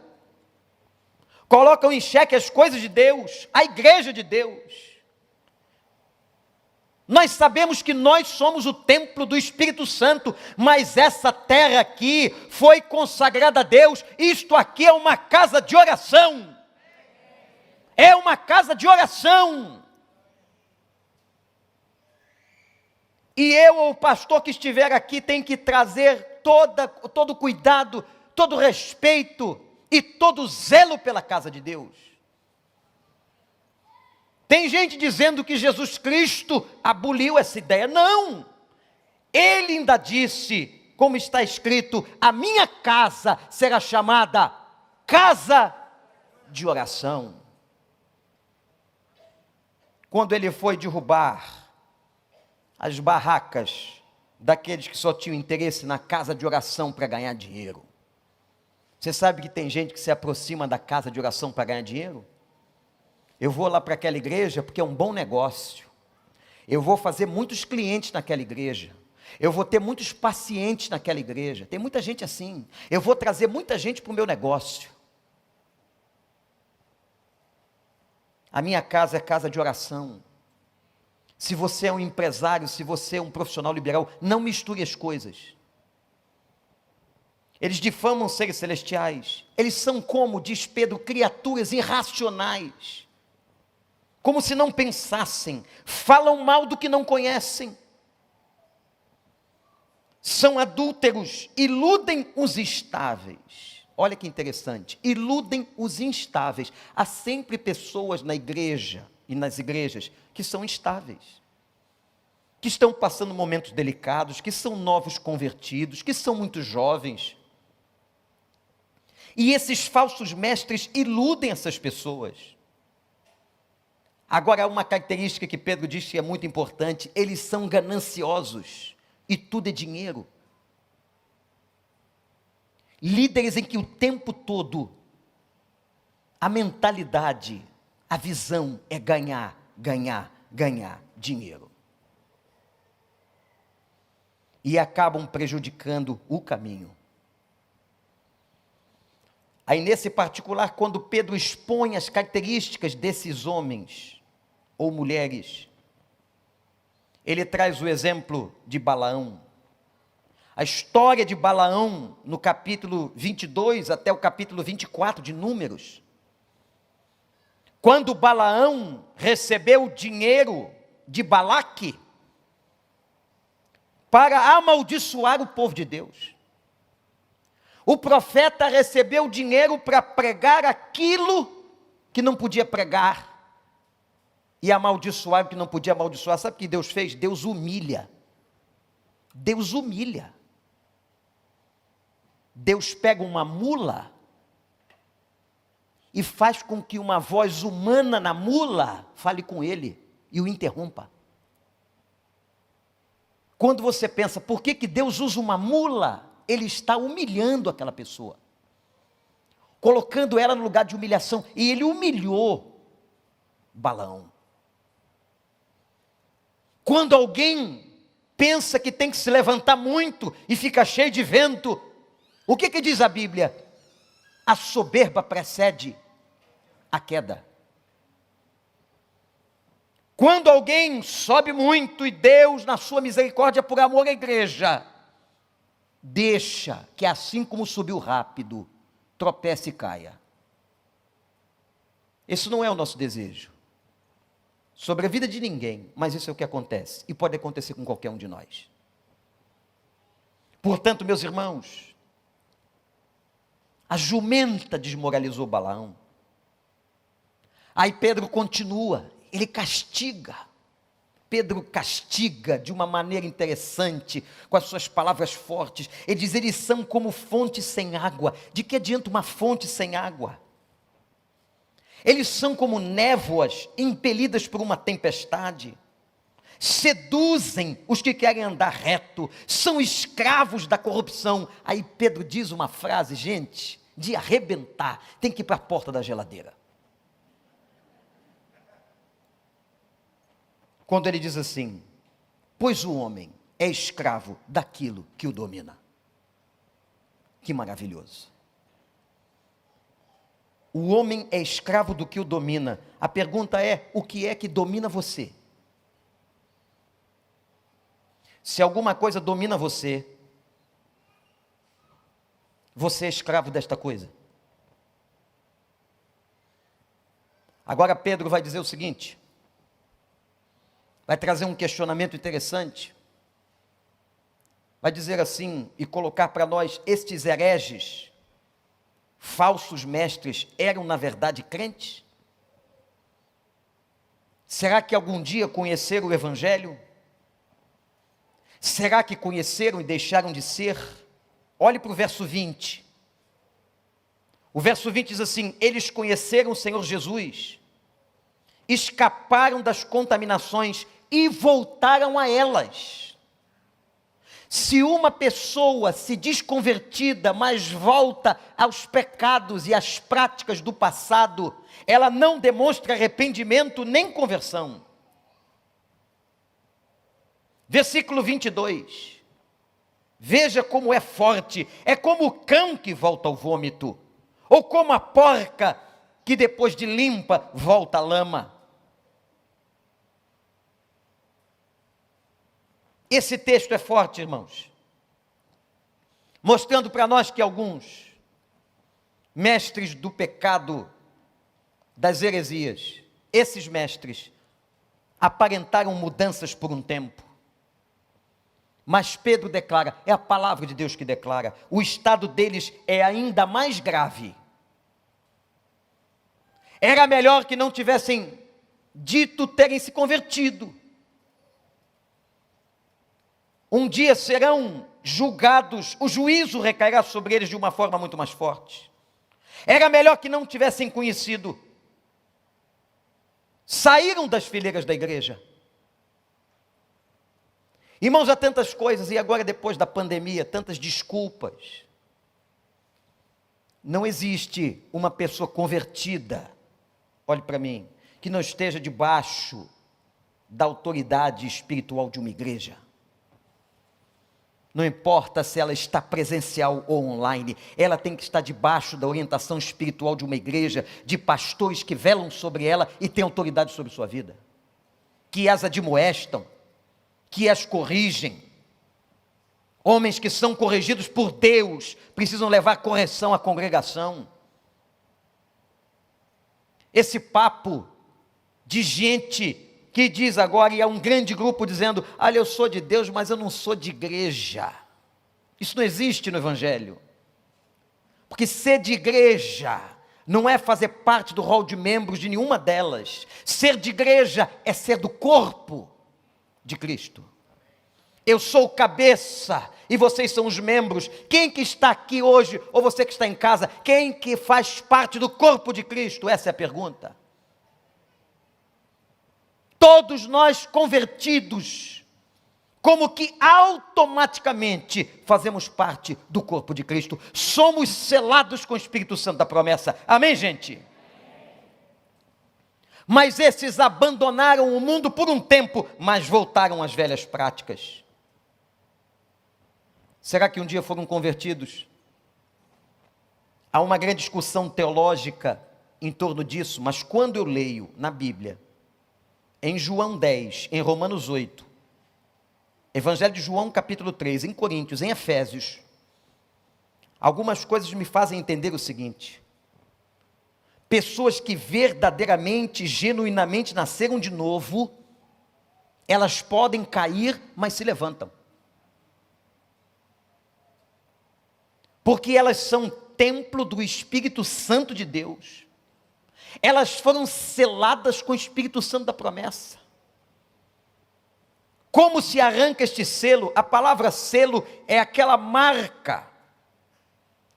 colocam em xeque as coisas de Deus, a igreja de Deus. Nós sabemos que nós somos o templo do Espírito Santo, mas essa terra aqui foi consagrada a Deus. Isto aqui é uma casa de oração. É uma casa de oração. E eu ou o pastor que estiver aqui tem que trazer todo cuidado, todo respeito e todo zelo pela casa de Deus. Tem gente dizendo que Jesus Cristo aboliu essa ideia. Não! Ele ainda disse, como está escrito, a minha casa será chamada casa de oração. Quando ele foi derrubar as barracas daqueles que só tinham interesse na casa de oração para ganhar dinheiro. Você sabe que tem gente que se aproxima da casa de oração para ganhar dinheiro? Eu vou lá para aquela igreja porque é um bom negócio. Eu vou fazer muitos clientes naquela igreja. Eu vou ter muitos pacientes naquela igreja. Tem muita gente assim. Eu vou trazer muita gente para o meu negócio. A minha casa é casa de oração. se você é um empresário, se você é um profissional liberal, não misture as coisas. Eles difamam seres celestiais. Eles são, como diz Pedro, criaturas irracionais. Como se não pensassem. Falam mal do que não conhecem. São adúlteros, iludem os estáveis. Olha que interessante, iludem os instáveis. Há sempre pessoas na igreja e nas igrejas que são instáveis, que estão passando momentos delicados, que são novos convertidos, que são muito jovens. E esses falsos mestres iludem essas pessoas. Agora, há uma característica que Pedro diz que é muito importante: eles são gananciosos. E tudo é dinheiro. Líderes em que o tempo todo a mentalidade, a visão é ganhar, ganhar, ganhar dinheiro. E acabam prejudicando o caminho. Aí nesse particular, quando Pedro expõe as características desses homens ou mulheres, ele traz o exemplo de Balaão. A história de Balaão, no capítulo 22 até o capítulo 24 de Números. Quando Balaão recebeu dinheiro de Balaque para amaldiçoar o povo de Deus. O profeta recebeu dinheiro para pregar aquilo que não podia pregar. E amaldiçoar o que não podia amaldiçoar. Sabe o que Deus fez? Deus humilha. Deus humilha. Deus pega uma mula e faz com que uma voz humana na mula fale com ele e o interrompa. Quando você pensa, por que Deus usa uma mula? Ele está humilhando aquela pessoa, colocando ela no lugar de humilhação. E ele humilhou Balaão. Quando alguém pensa que tem que se levantar muito e fica cheio de vento, o que diz a Bíblia? A soberba precede a queda. Quando alguém sobe muito e Deus, na sua misericórdia, por amor à igreja, deixa que assim como subiu rápido, tropece e caia. Esse não é o nosso desejo sobre a vida de ninguém, mas isso é o que acontece, e pode acontecer com qualquer um de nós. Portanto, meus irmãos, a jumenta desmoralizou Balaão. Aí Pedro continua, ele castiga. Pedro castiga de uma maneira interessante, com as suas palavras fortes. Ele diz, eles são como fonte sem água. De que adianta uma fonte sem água? Eles são como névoas impelidas por uma tempestade. Seduzem os que querem andar reto. São escravos da corrupção. Aí Pedro diz uma frase, gente, de arrebentar. Tem que ir para a porta da geladeira. Quando ele diz assim, pois o homem é escravo daquilo que o domina. Que maravilhoso. O homem é escravo do que o domina. A pergunta é, o que é que domina você? Se alguma coisa domina você, você é escravo desta coisa. Agora Pedro vai dizer o seguinte, vai trazer um questionamento interessante, vai dizer assim, e colocar para nós, estes hereges, falsos mestres, eram na verdade crentes? Será que algum dia conheceram o Evangelho? Será que conheceram e deixaram de ser? Olhe para o verso 20. O verso 20 diz assim, eles conheceram o Senhor Jesus, escaparam das contaminações e voltaram a elas. Se uma pessoa se desconvertida, mas volta aos pecados e às práticas do passado, ela não demonstra arrependimento nem conversão. Versículo 22. Veja como é forte, é como o cão que volta ao vômito, ou como a porca que depois de limpa volta à lama. Esse texto é forte, irmãos, mostrando para nós que alguns mestres do pecado, das heresias, esses mestres aparentaram mudanças por um tempo, mas Pedro declara, é a palavra de Deus que declara, o estado deles é ainda mais grave. Era melhor que não tivessem dito terem se convertido. Um dia serão julgados, o juízo recairá sobre eles de uma forma muito mais forte. Era melhor que não tivessem conhecido. Saíram das fileiras da igreja. Irmãos, há tantas coisas, e agora depois da pandemia, tantas desculpas. Não existe uma pessoa convertida, olhe para mim, que não esteja debaixo da autoridade espiritual de uma igreja. Não importa se ela está presencial ou online, ela tem que estar debaixo da orientação espiritual de uma igreja, de pastores que velam sobre ela e têm autoridade sobre sua vida, que as admoestam, que as corrigem. Homens que são corrigidos por Deus, precisam levar correção à congregação. Esse papo de gente que diz agora, e é um grande grupo dizendo, olha, eu sou de Deus, mas eu não sou de igreja. Isso não existe no Evangelho. Porque ser de igreja não é fazer parte do rol de membros de nenhuma delas. Ser de igreja é ser do corpo de Cristo. Eu sou o cabeça e vocês são os membros. Quem que está aqui hoje, ou você que está em casa, quem que faz parte do corpo de Cristo? Essa é a pergunta. Todos nós convertidos, como que automaticamente fazemos parte do corpo de Cristo, somos selados com o Espírito Santo da promessa, amém, gente? Mas esses abandonaram o mundo por um tempo, mas voltaram às velhas práticas. Será que um dia foram convertidos? Há uma grande discussão teológica em torno disso, mas quando eu leio na Bíblia, em João 10, em Romanos 8, Evangelho de João capítulo 3, em Coríntios, em Efésios, algumas coisas me fazem entender o seguinte: pessoas que verdadeiramente, genuinamente nasceram de novo, elas podem cair, mas se levantam. Porque elas são templo do Espírito Santo de Deus. Elas foram seladas com o Espírito Santo da promessa. Como se arranca este selo? A palavra selo é aquela marca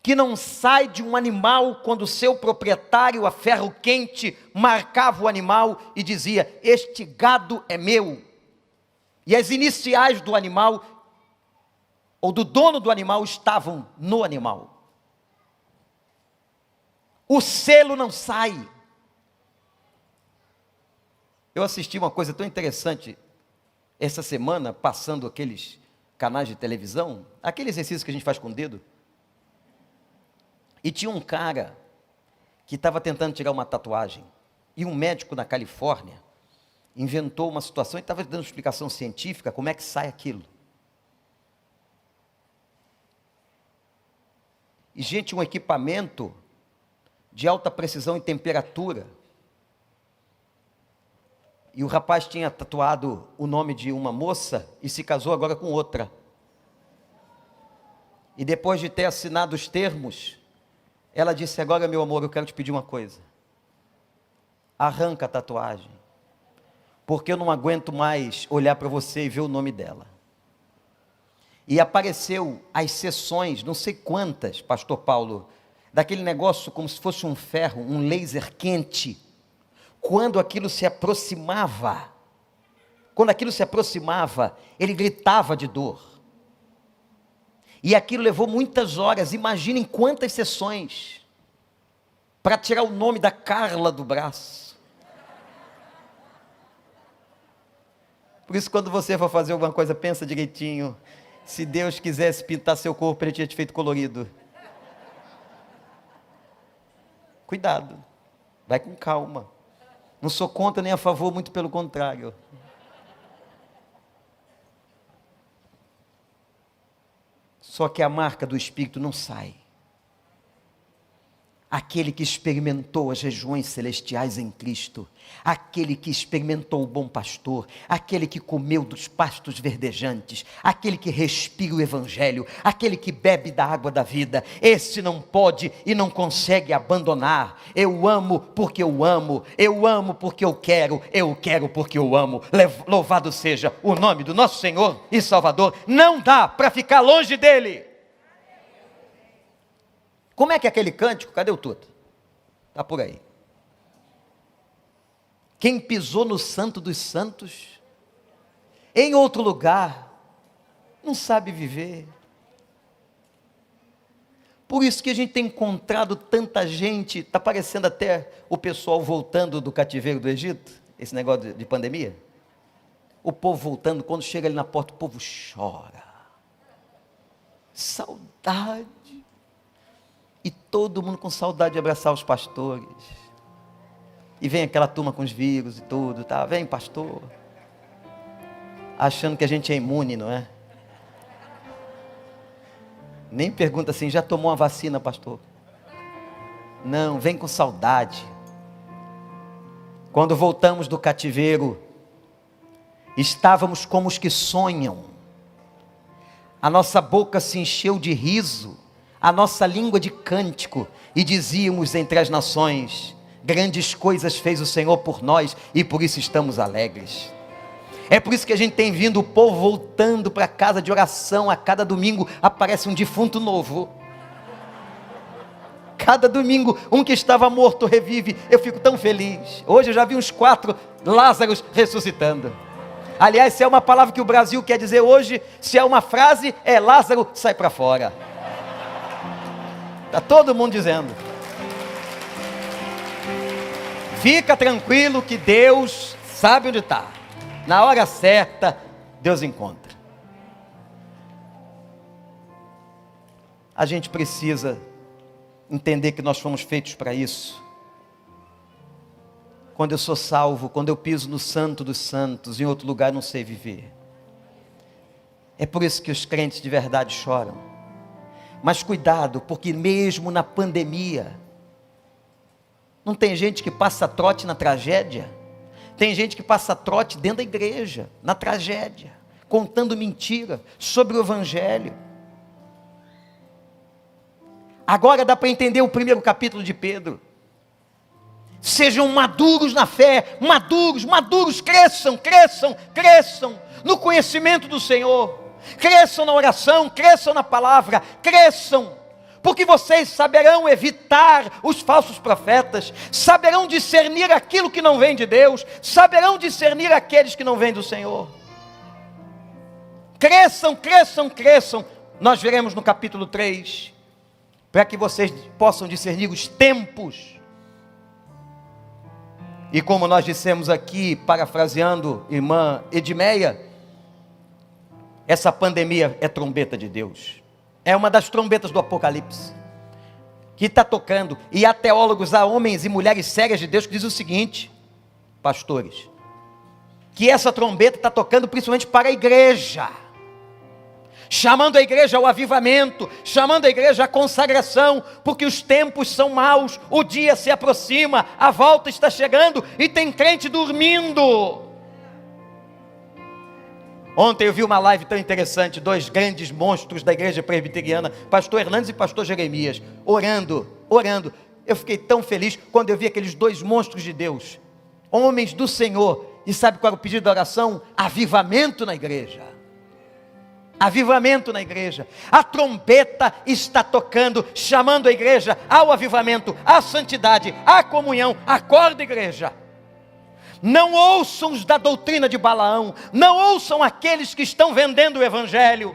que não sai de um animal quando o seu proprietário, a ferro quente, marcava o animal e dizia, este gado é meu. E as iniciais do animal, ou do dono do animal, estavam no animal. O selo não sai. Eu assisti uma coisa tão interessante essa semana, passando aqueles canais de televisão, aquele exercício que a gente faz com o dedo, e tinha um cara que estava tentando tirar uma tatuagem, e um médico na Califórnia inventou uma situação e estava dando explicação científica como é que sai aquilo. E gente, um equipamento de alta precisão e temperatura. E o rapaz tinha tatuado o nome de uma moça e se casou agora com outra. E depois de ter assinado os termos, ela disse, agora meu amor, eu quero te pedir uma coisa. Arranca a tatuagem, porque eu não aguento mais olhar para você e ver o nome dela. E apareceu as sessões, não sei quantas, pastor Paulo, daquele negócio como se fosse um ferro, um laser quente. Quando aquilo se aproximava, ele gritava de dor. E aquilo levou muitas horas, imaginem quantas sessões, para tirar o nome da Carla do braço. Por isso, quando você for fazer alguma coisa, pensa direitinho. Se Deus quisesse pintar seu corpo, Ele tinha te feito colorido. Cuidado, vai com calma. Não sou contra nem a favor, muito pelo contrário. Só que a marca do Espírito não sai. Aquele que experimentou as regiões celestiais em Cristo, aquele que experimentou o bom pastor, aquele que comeu dos pastos verdejantes, aquele que respira o Evangelho, aquele que bebe da água da vida, esse não pode e não consegue abandonar. Eu amo porque eu amo porque eu quero porque eu amo. Louvado seja o nome do nosso Senhor e Salvador. Não dá para ficar longe dele. Como é que é aquele cântico? Cadê o Tuta? Está por aí. Quem pisou no santo dos santos, em outro lugar, não sabe viver. Por isso que a gente tem encontrado tanta gente, está parecendo até o pessoal voltando do cativeiro do Egito, esse negócio de pandemia. O povo voltando, quando chega ali na porta, o povo chora. Saudade. E todo mundo com saudade de abraçar os pastores. E vem aquela turma com os vírus e tudo, tá? Vem, pastor. Achando que a gente é imune, não é? Nem pergunta assim, já tomou uma vacina, pastor? Não, vem com saudade. Quando voltamos do cativeiro, estávamos como os que sonham. A nossa boca se encheu de riso, a nossa língua de cântico, e dizíamos entre as nações: grandes coisas fez o Senhor por nós, e por isso estamos alegres. É por isso que a gente tem vindo o povo voltando para a casa de oração. A cada domingo aparece um defunto novo. Cada domingo um que estava morto revive. Eu fico tão feliz. Hoje eu já vi uns 4 Lázaros ressuscitando. Aliás, se é uma palavra que o Brasil quer dizer hoje, se é uma frase, é Lázaro sai para fora. Está todo mundo dizendo. Fica tranquilo que Deus sabe onde está. Na hora certa, Deus encontra. A gente precisa entender que nós fomos feitos para isso. Quando eu sou salvo, quando eu piso no santo dos santos, em outro lugar não sei viver. É por isso que os crentes de verdade choram. Mas cuidado, porque mesmo na pandemia, não tem gente que passa trote na tragédia? Tem gente que passa trote dentro da igreja, na tragédia, contando mentira sobre o Evangelho. Agora dá para entender o primeiro capítulo de Pedro. Sejam maduros na fé, maduros, cresçam no conhecimento do Senhor. Cresçam na oração, cresçam na palavra, cresçam, porque vocês saberão evitar os falsos profetas, saberão discernir aquilo que não vem de Deus, saberão discernir aqueles que não vêm do Senhor. Cresçam. Nós veremos no capítulo 3, para que vocês possam discernir os tempos. E como nós dissemos aqui, parafraseando irmã Edmeia, essa pandemia é trombeta de Deus. É uma das trombetas do Apocalipse, que está tocando. E há teólogos, há homens e mulheres sérias de Deus que dizem o seguinte, pastores, que essa trombeta está tocando principalmente para a igreja, chamando a igreja ao avivamento, chamando a igreja à consagração, porque os tempos são maus, o dia se aproxima, a volta está chegando, e tem crente dormindo. Ontem eu vi uma live tão interessante, 2 grandes monstros da igreja presbiteriana, pastor Hernandes e pastor Jeremias, orando. Eu fiquei tão feliz quando eu vi aqueles 2 monstros de Deus, homens do Senhor. E sabe qual era o pedido da oração? Avivamento na igreja. Avivamento na igreja. A trombeta está tocando, chamando a igreja ao avivamento, à santidade, à comunhão. Acorda, igreja. Não ouçam os da doutrina de Balaão, não ouçam aqueles que estão vendendo o Evangelho,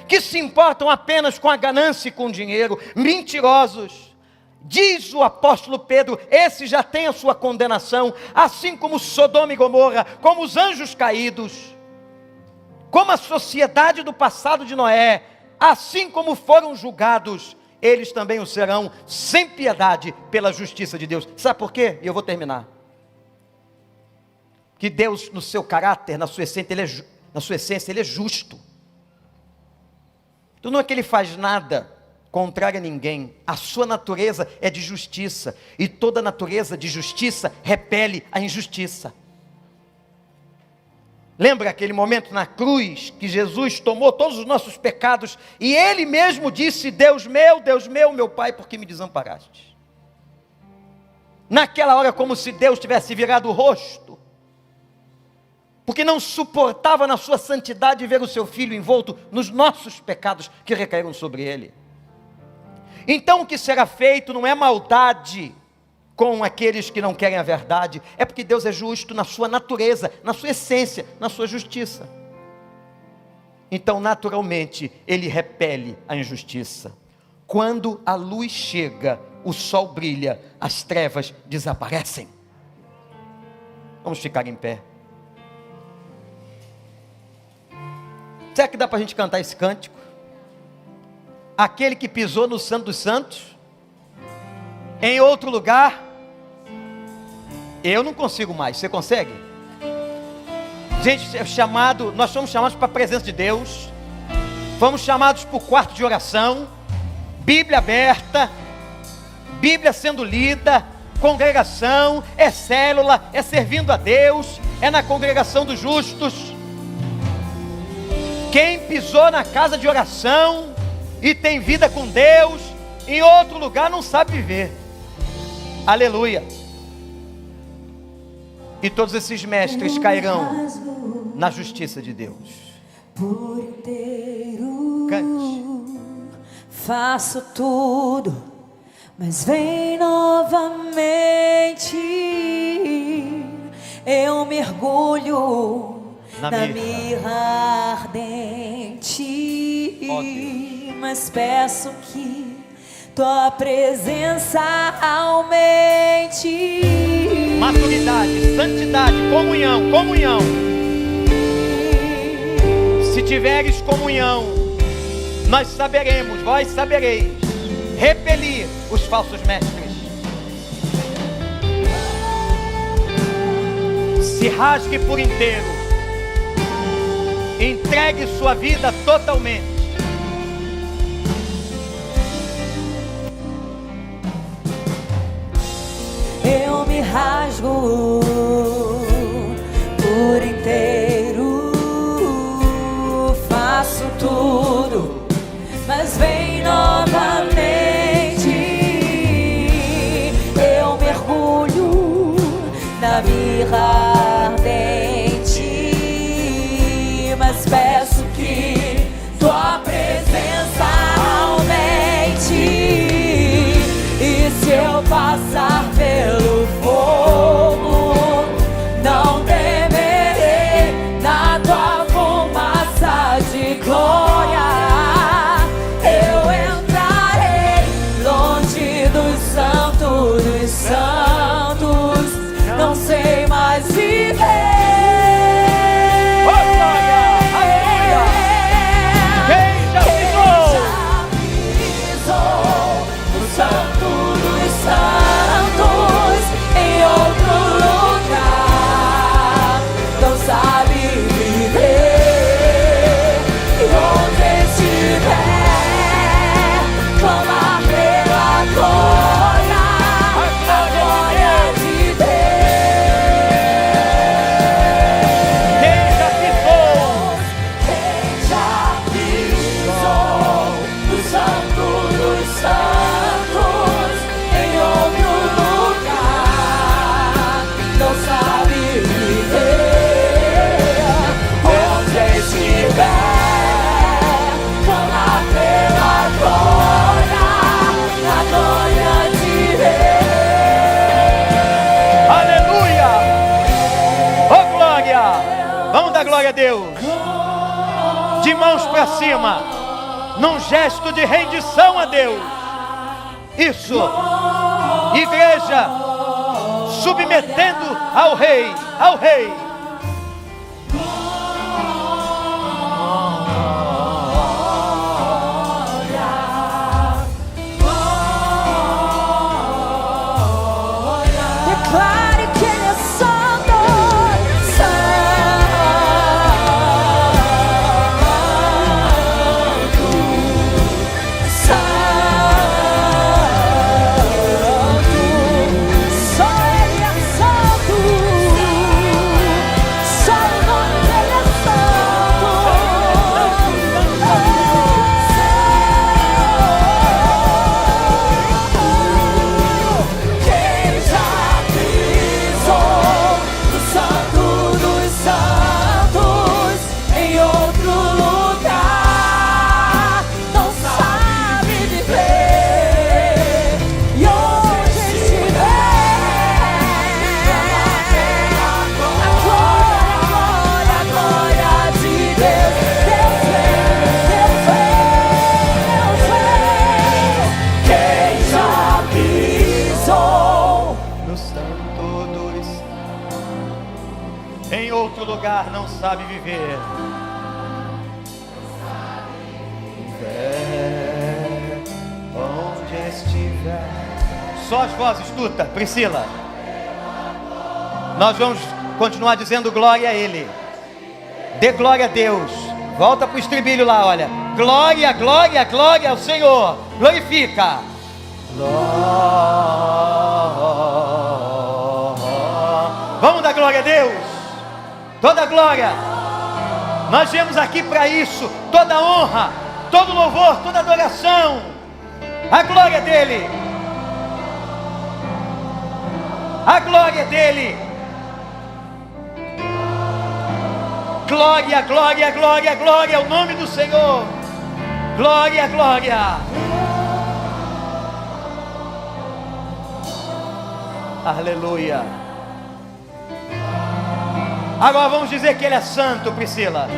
que se importam apenas com a ganância e com o dinheiro, mentirosos. Diz o apóstolo Pedro, esse já tem a sua condenação, assim como Sodoma e Gomorra, como os anjos caídos, como a sociedade do passado de Noé, assim como foram julgados, eles também o serão, sem piedade, pela justiça de Deus. Sabe por quê? E eu vou terminar. Que Deus, no seu caráter, na sua essência, Ele é justo. Então não é que ele faz nada contrário a ninguém. A sua natureza é de justiça. E toda natureza de justiça repele a injustiça. Lembra aquele momento na cruz que Jesus tomou todos os nossos pecados e Ele mesmo disse: Deus meu, meu Pai, por que me desamparaste? Naquela hora, como se Deus tivesse virado o rosto, porque não suportava na sua santidade ver o seu Filho envolto nos nossos pecados que recaíram sobre Ele. Então o que será feito não é maldade com aqueles que não querem a verdade, é porque Deus é justo na sua natureza, na sua essência, na sua justiça. Então naturalmente Ele repele a injustiça. Quando a luz chega, o sol brilha, as trevas desaparecem. Vamos ficar em pé. Será que dá para a gente cantar esse cântico? Aquele que pisou no Santo dos Santos, em outro lugar, eu não consigo mais, você consegue? Gente, nós somos chamados para a presença de Deus, fomos chamados para o quarto de oração, Bíblia aberta, Bíblia sendo lida, congregação, é célula, é servindo a Deus, é na congregação dos justos. Quem pisou na casa de oração e tem vida com Deus, em outro lugar não sabe viver. Aleluia. E todos esses mestres cairão na justiça de Deus. Por inteiro Cante. faço tudo, mas vem novamente. Eu mergulho na mirra ardente, mas peço que tua presença aumente. Maturidade, santidade, comunhão. Se tiveres comunhão, vós sabereis repelir os falsos mestres. Se rasgue por inteiro, entregue sua vida totalmente. Eu me rasgo por inteiro, faço tudo, mas vem novamente. Eu mergulho na mirra ardente, mas peço que tua presença aumente. E se eu passar pelo fogo, não temerei, na tua fumaça de glória eu entrarei, longe dos santos, não sei mais viver. Glória a Deus, de mãos para cima, num gesto de rendição a Deus. Isso, igreja, submetendo ao Rei, Declare que Ele é santo. em outro lugar não sabe viver. Onde estiver. Só as vozes, escuta, Priscila. Nós vamos continuar dizendo glória a Ele. Dê glória a Deus. Volta para o estribilho lá, olha. Glória, glória, glória ao Senhor. Glorifica. Vamos dar glória a Deus. Toda a glória. Nós viemos aqui para isso. Toda honra, todo louvor, toda adoração. A glória dEle. A glória dEle. Glória, glória, glória, glória ao nome do Senhor. Glória, glória. Aleluia. Agora vamos dizer que Ele é santo, Priscila.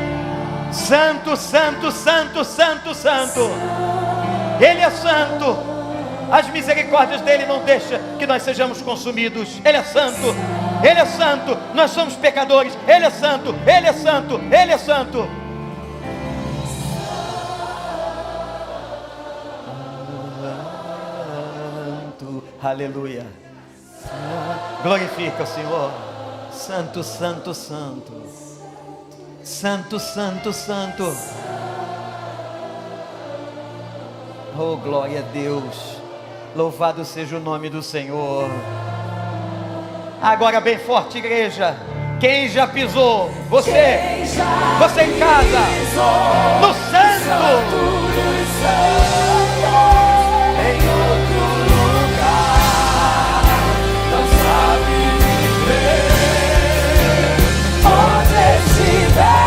Santo, santo, santo, santo, santo. Ele é santo. As misericórdias dele não deixam que nós sejamos consumidos. Ele é santo. Ele é santo. Nós somos pecadores. Ele é santo. Ele é santo. Ele é santo. Aleluia. Glorifica o Senhor. Santo, santo, santo. Santo, santo, santo. Oh, glória a Deus. Louvado seja o nome do Senhor. Agora bem forte, igreja. Quem já pisou? Você em casa, no santo. Em outro lugar, não sabe viver. Onde estiver,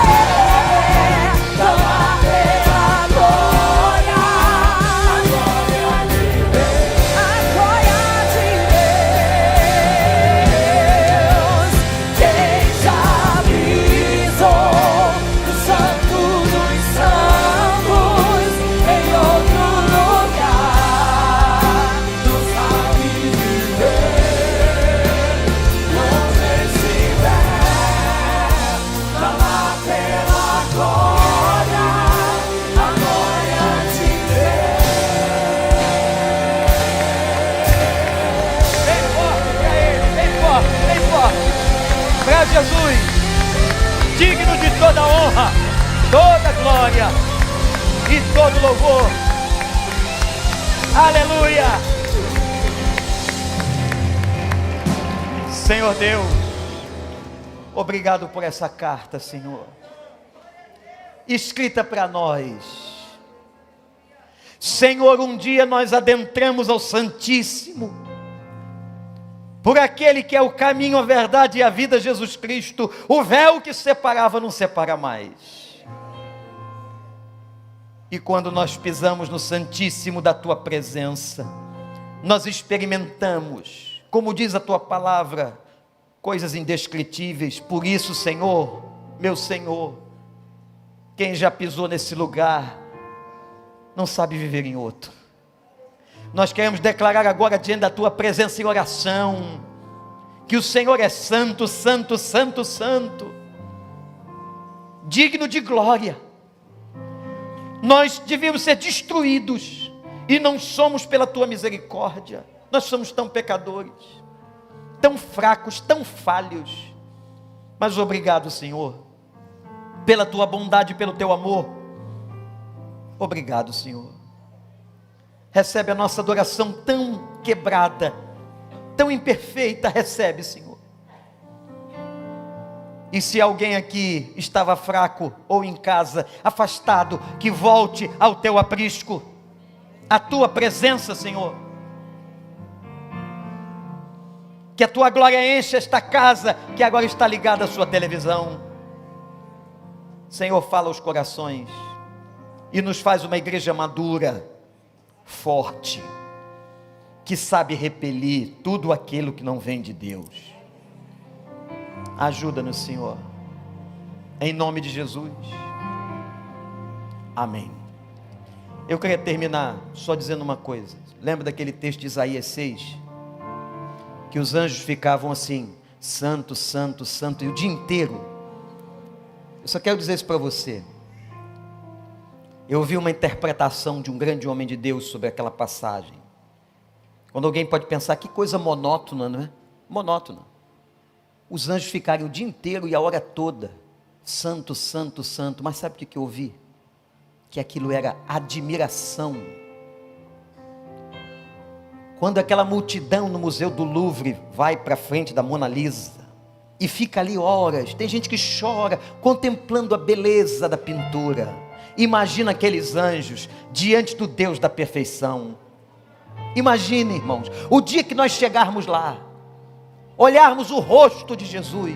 clama pela glória. A glória de Deus, a glória de Deus. Quem já pisou no santo dos santos, em outro lugar, não sabe viver. Onde estiver, clama pela glória, a glória de Deus. Bem forte para Ele, bem forte, bem forte. Para Jesus, digno de toda honra, toda glória e todo louvor. Aleluia. Senhor Deus, obrigado por essa carta, Senhor, escrita para nós. Senhor, um dia nós adentramos ao Santíssimo, por aquele que é o caminho, a verdade e a vida, Jesus Cristo. O véu que separava não separa mais. E quando nós pisamos no Santíssimo da Tua presença, nós experimentamos, como diz a Tua palavra, coisas indescritíveis. Por isso, Senhor, meu Senhor, quem já pisou nesse lugar, não sabe viver em outro. Nós queremos declarar agora diante da Tua presença em oração, que o Senhor é santo, santo, santo, santo, digno de glória. Nós devíamos ser destruídos, e não somos pela Tua misericórdia. Nós somos tão pecadores, tão fracos, tão falhos, mas obrigado, Senhor, pela Tua bondade, pelo Teu amor. Obrigado, Senhor. Recebe a nossa adoração tão quebrada, tão imperfeita. Recebe, Senhor. E se alguém aqui estava fraco ou em casa, afastado, que volte ao Teu aprisco, à Tua presença, Senhor. Que a Tua glória encha esta casa que agora está ligada à Sua televisão. Senhor, fala aos corações e nos faz uma igreja madura, forte, que sabe repelir tudo aquilo que não vem de Deus. Ajuda-nos, Senhor, em nome de Jesus. Amém. Eu queria terminar só dizendo uma coisa. Lembra daquele texto de Isaías 6? Que os anjos ficavam assim, santo, santo, santo, e o dia inteiro. Eu só quero dizer isso para você. Eu ouvi uma interpretação de um grande homem de Deus sobre aquela passagem. Quando alguém pode pensar, que coisa monótona, não é? Monótona. Os anjos ficarem o dia inteiro e a hora toda, santo, santo, santo. Mas sabe o que eu ouvi? Que aquilo era admiração. Quando aquela multidão no Museu do Louvre vai para frente da Mona Lisa e fica ali horas, tem gente que chora contemplando a beleza da pintura. Imagina aqueles anjos diante do Deus da perfeição. Imagine, irmãos, o dia que nós chegarmos lá, olharmos o rosto de Jesus,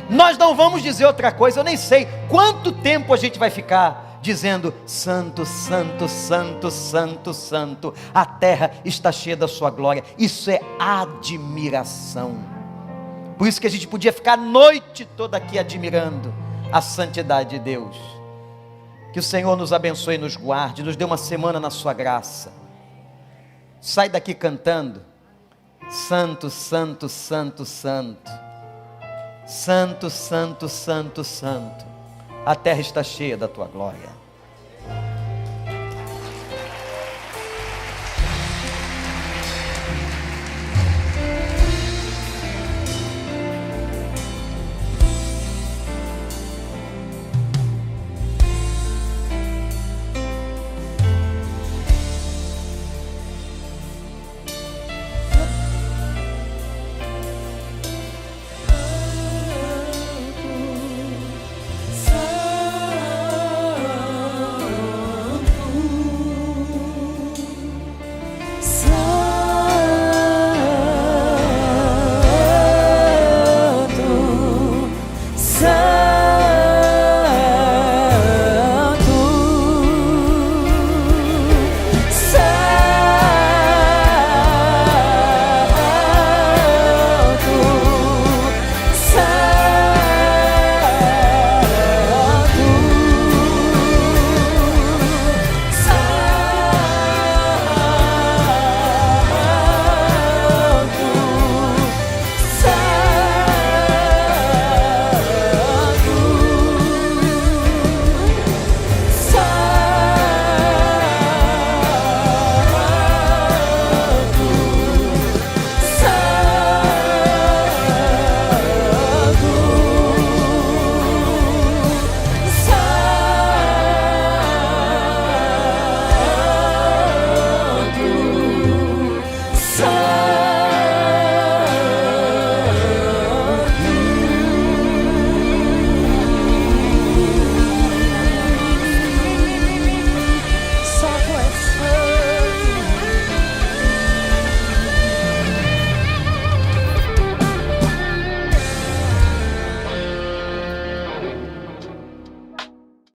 nós não vamos dizer outra coisa. Eu nem sei quanto tempo a gente vai ficar dizendo: santo, santo, santo, santo, santo, a terra está cheia da sua glória. Isso é admiração. Por isso que a gente podia ficar a noite toda aqui admirando a santidade de Deus. Que o Senhor nos abençoe e nos guarde, nos dê uma semana na sua graça. Sai daqui cantando: santo, santo, santo, santo, santo, santo, santo, santo, a terra está cheia da tua glória.